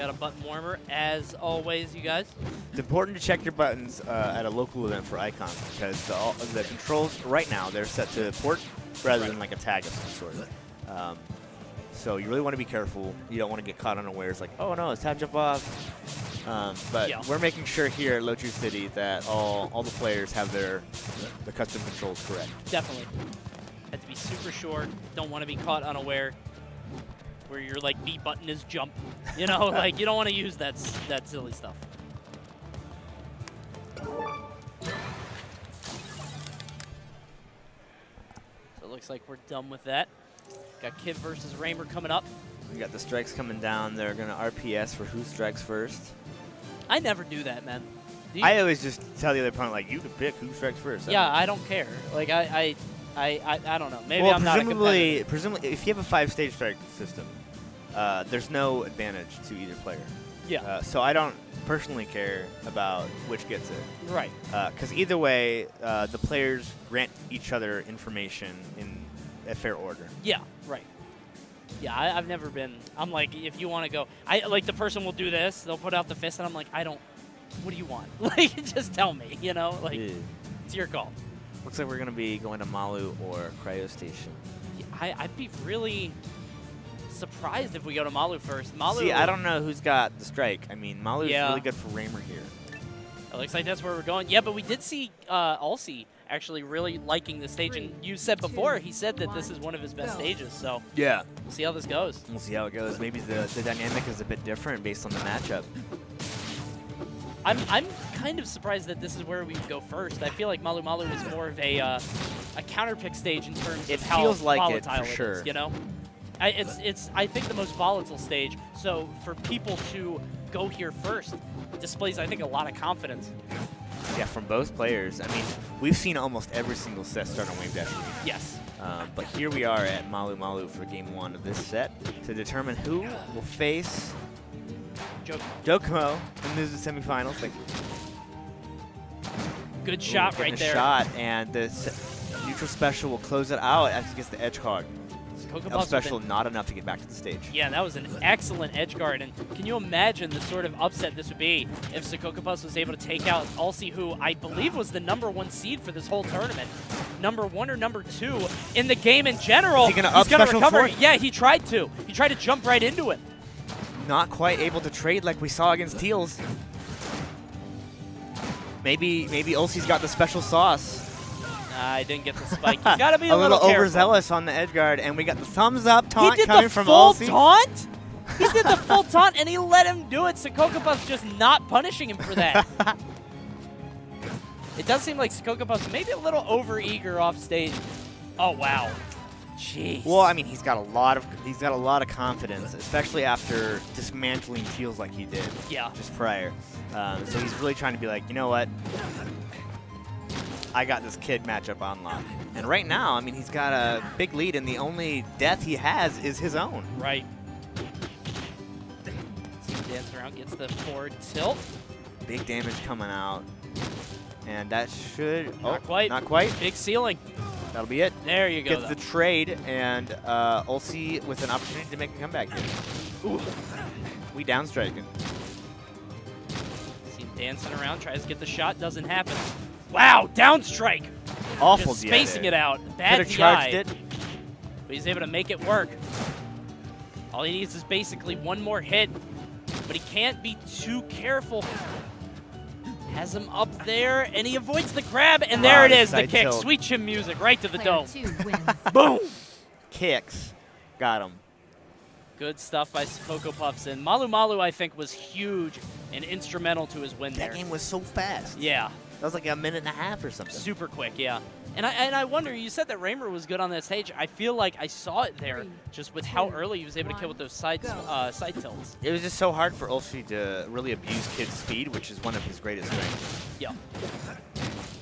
got a button warmer, as always, you guys. It's important to check your buttons at a local event for icons because the controls right now, they're set to port rather than like a tag of some sort. So you really want to be careful. You don't want to get caught unawares like, oh no, it's tab jump off. But yeah. We're making sure here at Lotu City that all the players have their custom controls correct. Definitely. Have to be super sure. Don't want to be caught unaware where your like B button is jump. You know, like you don't want to use that silly stuff. So it looks like we're done with that. Got Kid versus Raymer coming up. We got the strikes coming down. They're going to RPS for who strikes first. I never do that, man. Do I always just tell the other opponent, like, you can pick who strikes first. Yeah, I don't care. Like, I don't know. Maybe I'm not a competitor. Presumably, if you have a 5-stage strike system, there's no advantage to either player. Yeah. So I don't personally care about which gets it. Right. Because either way, the players grant each other information in a fair order. Yeah, right. Yeah, I've never been. I'm like, if you want to go, like the person will do this. They'll put out the fist, and I'm like, I don't. What do you want? Like, just tell me. You know, like it's your call. Looks like we're gonna be going to Malu or Cryo Station. Yeah, I'd be really surprised if we go to Malu first. Malu. See, I don't know who's got the strike. I mean, Malu's really good for Raymer here. It looks like that's where we're going. Yeah, but we did see Ulsi actually really liking the stage, and you said before, he said that this is one of his best stages, so yeah, we'll see how this goes. We'll see how it goes. Maybe the dynamic is a bit different based on the matchup. I'm kind of surprised that this is where we would go first. I feel like Malu Malu is more of a counterpick stage in terms of how feels like volatile it, for sure. is, you know? It's I think the most volatile stage, so for people to go here first displays, I think, a lot of confidence. Yeah, from both players. I mean, we've seen almost every single set start on Wave Dash. Yes. But here we are at Malu Malu for game 1 of this set to determine who will face Jokomo in the semifinals. Like, good shot right there. Shot, and the neutral special will close it out as he gets the edge hog. Up special, not enough to get back to the stage. Yeah, that was an excellent edge guard. And can you imagine the sort of upset this would be if Sokokopuffs was able to take out Ulsi, who I believe was the #1 seed for this whole tournament. #1 or #2 in the game in general. Is he gonna recover. Yeah, he tried to. He tried to jump right into it. Not quite able to trade like we saw against Teals. Maybe Ulsi's got the special sauce. I didn't get the spike. He's got to be a little careful. overzealous on the edge guard, and we got the thumbs up taunt coming from Ulsi. Ulsi. Taunt? He did the full taunt, and he let him do it. Sokokopuffs just not punishing him for that. It does seem like Sokokopuffs maybe a little over-eager off stage. Oh, wow. Jeez. Well, I mean, he's got a lot of confidence, especially after dismantling Teals like he did. Yeah. Just prior. So he's really trying to be like, you know what? I got this kid matchup on lock. And right now, I mean, he's got a big lead, and the only death he has is his own. Right. Dance around, gets the forward tilt. Big damage coming out. And that should... Not quite. Not quite. Big ceiling. That'll be it. There you go. Gets the trade, and Ulsi with an opportunity to make a comeback here. Ooh. We downstriking. See him dancing around, tries to get the shot, doesn't happen. Wow, down strike. Awful. Just spacing it out. Bad DI. Charged it. But he's able to make it work. All he needs is basically one more hit, but he can't be too careful. Has him up there, and he avoids the grab, and there it is, the kick. Tilt. Sweet chin music right to the dome. Boom. Kicks. Got him. Good stuff by Sokokopuffs, and Malu Malu, I think, was huge and instrumental to his win there. That game was so fast. Yeah. That was like a minute and a half or something. Super quick, yeah. And I wonder, you said that Raymer was good on that stage. I feel like I saw it there just with how early he was able to kill with those side tilts. It was just so hard for Ulsi to really abuse Kid's speed, which is one of his greatest strengths. Yeah.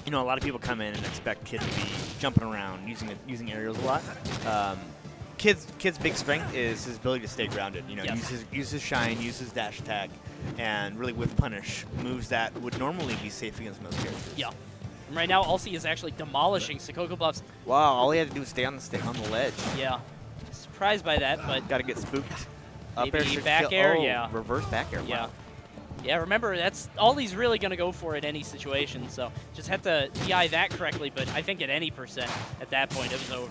You know, a lot of people come in and expect Kid to be jumping around, using aerials a lot. Kid's big strength is his ability to stay grounded. You know, use his shine, use his dash attack, and really with punish moves that would normally be safe against most characters. Yeah. And right now, Ulsi is actually demolishing Sokokopuffs. Wow, all he had to do was stay on the ledge. Yeah. Surprised by that, but gotta get spooked. Up air Maybe should back kill. air, Oh, yeah. reverse back air. Yeah. Wow. Yeah, remember, that's all he's really going to go for at any situation, so just have to DI that correctly, but I think at any percent at that point, it was over.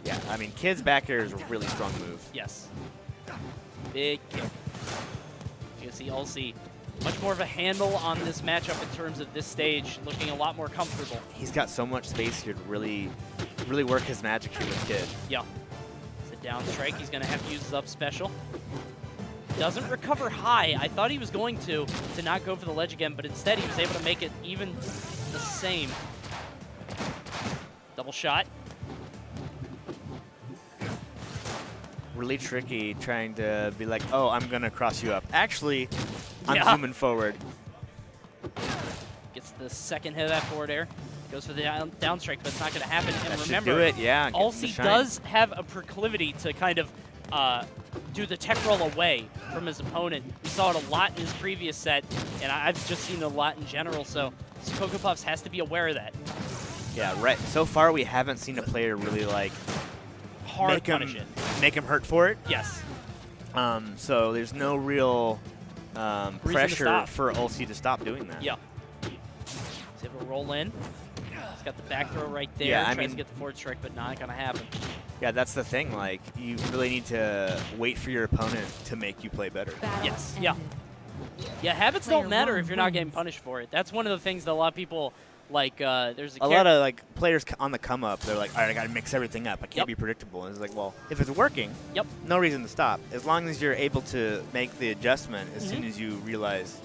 Yeah, I mean, Kid's back air is a really strong move. Yes. Big kill. You can see Ulsi much more of a handle on this matchup in terms of this stage, looking a lot more comfortable. He's got so much space here to really work his magic here with Kid. Yeah. It's a down strike. He's going to have to use his up special. Doesn't recover high. I thought he was going to not go for the ledge again, but instead he was able to make it even the same. Double shot. Really tricky trying to be like, oh, I'm going to cross you up. Actually, I'm Yeah. zooming forward. Gets the second hit of that forward air. Goes for the down strike, but it's not going to happen. And That should remember, do it, yeah. get the Ulsi shine. does have a proclivity to kind of do the tech roll away from his opponent. We saw it a lot in his previous set, and I've just seen it a lot in general, so Sokokopuffs has to be aware of that. Yeah, right. So far, we haven't seen a player really, like, Hard punish it. make him hurt for it. Yes. So there's no real pressure stop. for Ulsi to stop doing that. Yeah. He's able to roll in. He's got the back throw right there. Yeah, I Tries mean- to get the forward strike, but not going to happen. Yeah, that's the thing. Like, you really need to wait for your opponent to make you play better. Yes, yeah. Yeah, habits don't matter if you're not getting punished for it. That's one of the things that a lot of people, like, there's A lot of like players on the come up, they're like, all right, I got to mix everything up. I can't Yep. be predictable. And it's like, well, if it's working, Yep. no reason to stop. As long as you're able to make the adjustment as Mm-hmm. soon as you realize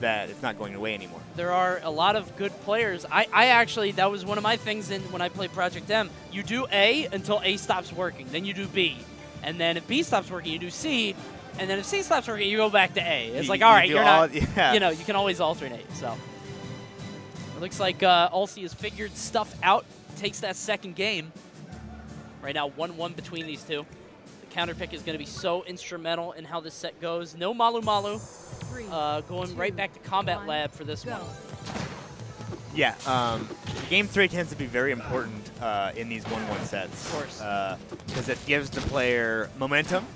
that it's not going away anymore. There are a lot of good players. I actually, that was one of my things when I played Project M. You do A until A stops working. Then you do B. And then if B stops working, you do C. And then if C stops working, you go back to A. It's like, all right, do you're not, yeah. you know, you can always alternate. So it looks like Ulsi has figured stuff out, takes that second game. Right now, 1-1 between these two. The counter pick is going to be so instrumental in how this set goes. No Malu Malu. Going right back to Combat Lab for this one. Yeah, Game 3 tends to be very important in these 1-1 sets. Of course. Because it gives the player momentum.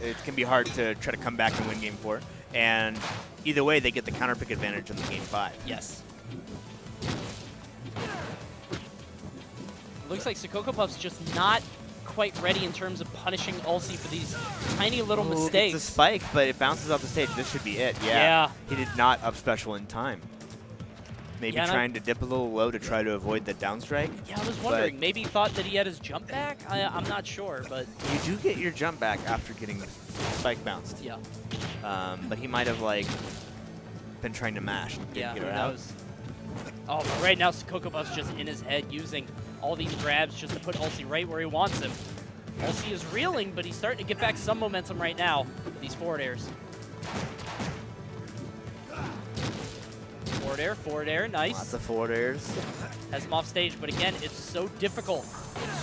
It can be hard to try to come back and win Game 4. And either way, they get the counter pick advantage in the Game 5. Yes. Looks like Sokokopuffs just not quite ready in terms of punishing Ulsi for these tiny little mistakes. It's a spike, but it bounces off the stage. This should be it. Yeah. He did not up special in time. Maybe Yeah, trying to dip a little low to try to avoid the down strike. Yeah, I was wondering. Maybe he thought that he had his jump back? I'm not sure, but You do get your jump back after getting spike bounced. yeah. But he might have like been trying to mash and Yeah, get who it out. knows? Oh, but right now Sokokopuffs just in his head using all these grabs just to put Ulsi right where he wants him. Ulsi is reeling, but he's starting to get back some momentum right now with these forward airs. Forward air, nice. Lots of forward airs. Has him off stage, but again, it's so difficult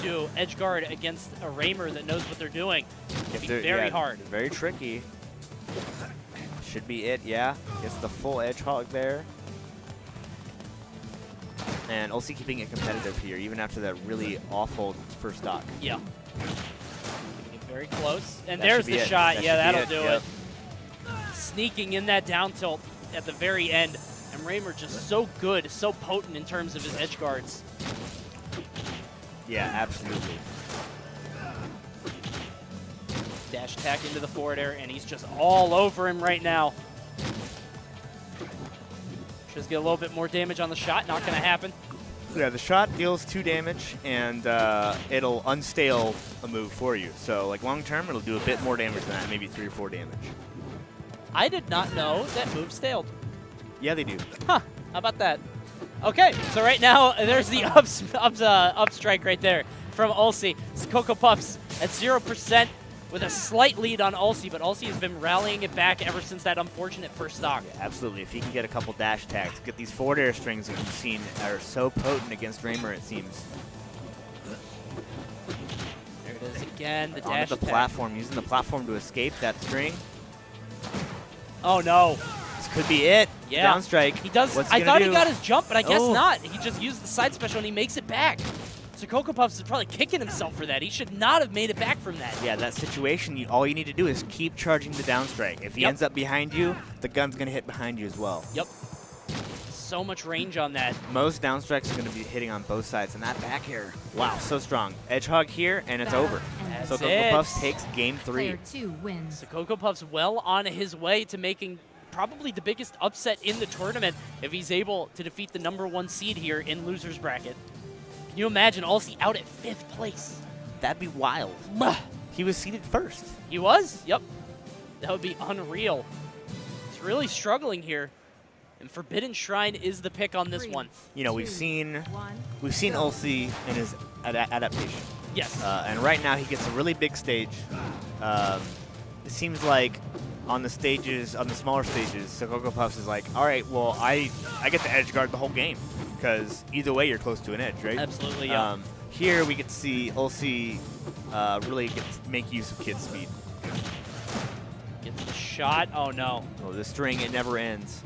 to edge guard against a Raymer that knows what they're doing. It'd be very hard. Very tricky. Should be it, yeah. Gets the full edge hog there. And Ulsi keeping it competitive here, even after that really awful first stock. Yeah. Keeping it very close. And That there's should be the it. shot. That Yeah, should be that'll do Yep. it. Sneaking in that down tilt at the very end. And Raymer just so good, so potent in terms of his edge guards. Yeah, absolutely. Dash attack into the forward air, and he's just all over him right now. Just get a little bit more damage on the shot. Not going to happen. Yeah, the shot deals 2 damage, and it'll unstale a move for you. So, like, long term, it'll do a bit more damage than that, maybe 3 or 4 damage. I did not know that move staled. Yeah, they do. Huh, how about that? Okay, so right now, there's the up strike right there from Ulsi. Sokokopuffs at 0% with a slight lead on Ulsi, but Ulsi has been rallying it back ever since that unfortunate first stock. Yeah, absolutely. If he can get a couple dash attacks, get these forward air strings that you've seen are so potent against Raymer, it seems. There it is again, the dash Onto the attack. platform, using the platform to escape that string. Oh no. This could be it. Yeah. Down strike. He does. What's he I gonna thought do? he got his jump, but I guess Oh. not. He just used the side special and he makes it back. Sokokopuffs is probably kicking himself for that. He should not have made it back from that. Yeah, that situation, all you need to do is keep charging the down strike. If he ends up behind you, the gun's going to hit behind you as well. Yep. So much range on that. Most down strikes are going to be hitting on both sides, and that back air, wow, so strong. Edge hog here, and it's over. That's Sokokopuffs it. takes game 3. Player 2 wins. Sokokopuffs well on his way to making probably the biggest upset in the tournament if he's able to defeat the #1 seed here in loser's bracket. Can you imagine Ulsi out at 5th place? That'd be wild. He was seeded first. He was? Yep. That would be unreal. He's really struggling here. And Forbidden Shrine is the pick on this one. You know, we've seen Ulsi in his adaptation. Yes. And right now he gets a really big stage. It seems like on the stages, on the smaller stages, Sokokopuffs is like, all right, well, I get to edge guard the whole game because either way you're close to an edge, right? Absolutely, yeah. Here we get to see Ulsi really make use of kid speed. Gets the shot. Oh, no. Oh, the string, it never ends.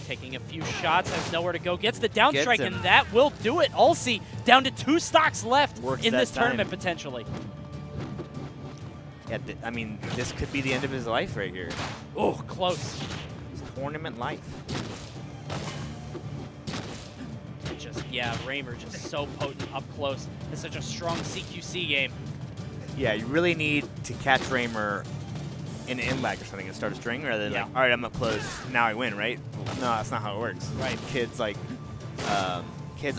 Taking a few shots, has nowhere to go. Gets the down Gets strike, him. and that will do it. Ulsi down to 2 stocks left Works in that this time. tournament, potentially. Yeah, I mean, this could be the end of his life right here. Oh, close. His tournament life. Just, yeah, Raymer just so potent up close. It's such a strong CQC game. Yeah, you really need to catch Raymer in an in-lag or something and start a string rather than like, all right, I'm up close, now I win, right? No, that's not how it works. Right. Kids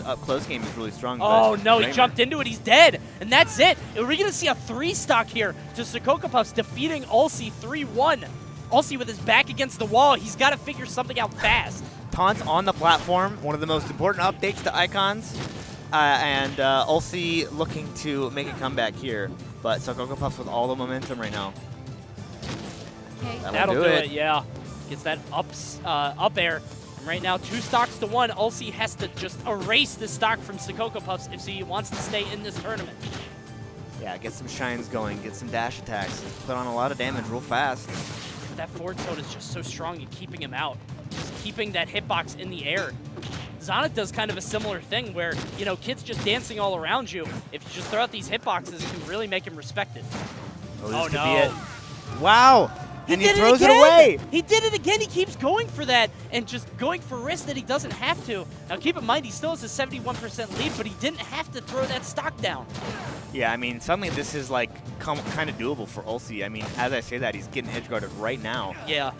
up close game is really strong. Oh, but no, he Raymer- jumped into it. He's dead. And that's it. Are we going to see a 3-stock here to Sokokopuffs defeating Ulsi 3-1? Ulsi with his back against the wall. He's got to figure something out fast. Taunts on the platform, one of the most important updates to Icons. And Ulsi looking to make a comeback here. But Sokokopuffs with all the momentum right now. Okay. That'll do it, yeah. Gets that up air. And right now, 2 stocks to 1. Ulsi has to just erase the stock from Sokokopuffs if he wants to stay in this tournament. Yeah, get some shines going, get some dash attacks, put on a lot of damage real fast. But that forward tilt is just so strong in keeping him out. Just keeping that hitbox in the air. Zonnet does kind of a similar thing where, you know, kids just dancing all around you. If you just throw out these hitboxes, it can really make him respected. Oh, this could no. be it. Wow! And he did throws it it again. away! He did it again. He keeps going for that and just going for risks that he doesn't have to. Now, keep in mind, he still has a 71% lead, but he didn't have to throw that stock down. Yeah, I mean, suddenly this is like kind of doable for Ulsi. I mean, as I say that, he's getting edge guarded right now. Yeah.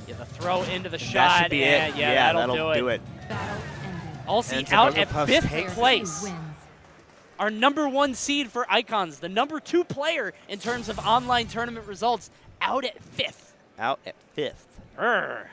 Yeah, the throw into the shot. That should be yeah, it. Yeah, that'll do it. Battle ended. Ulsi And out at Sokokopuffs 5th takes it. place. Wins. Our #1 seed for Icons, the #2 player in terms of online tournament results, out at 5th. Out at 5th. Urgh.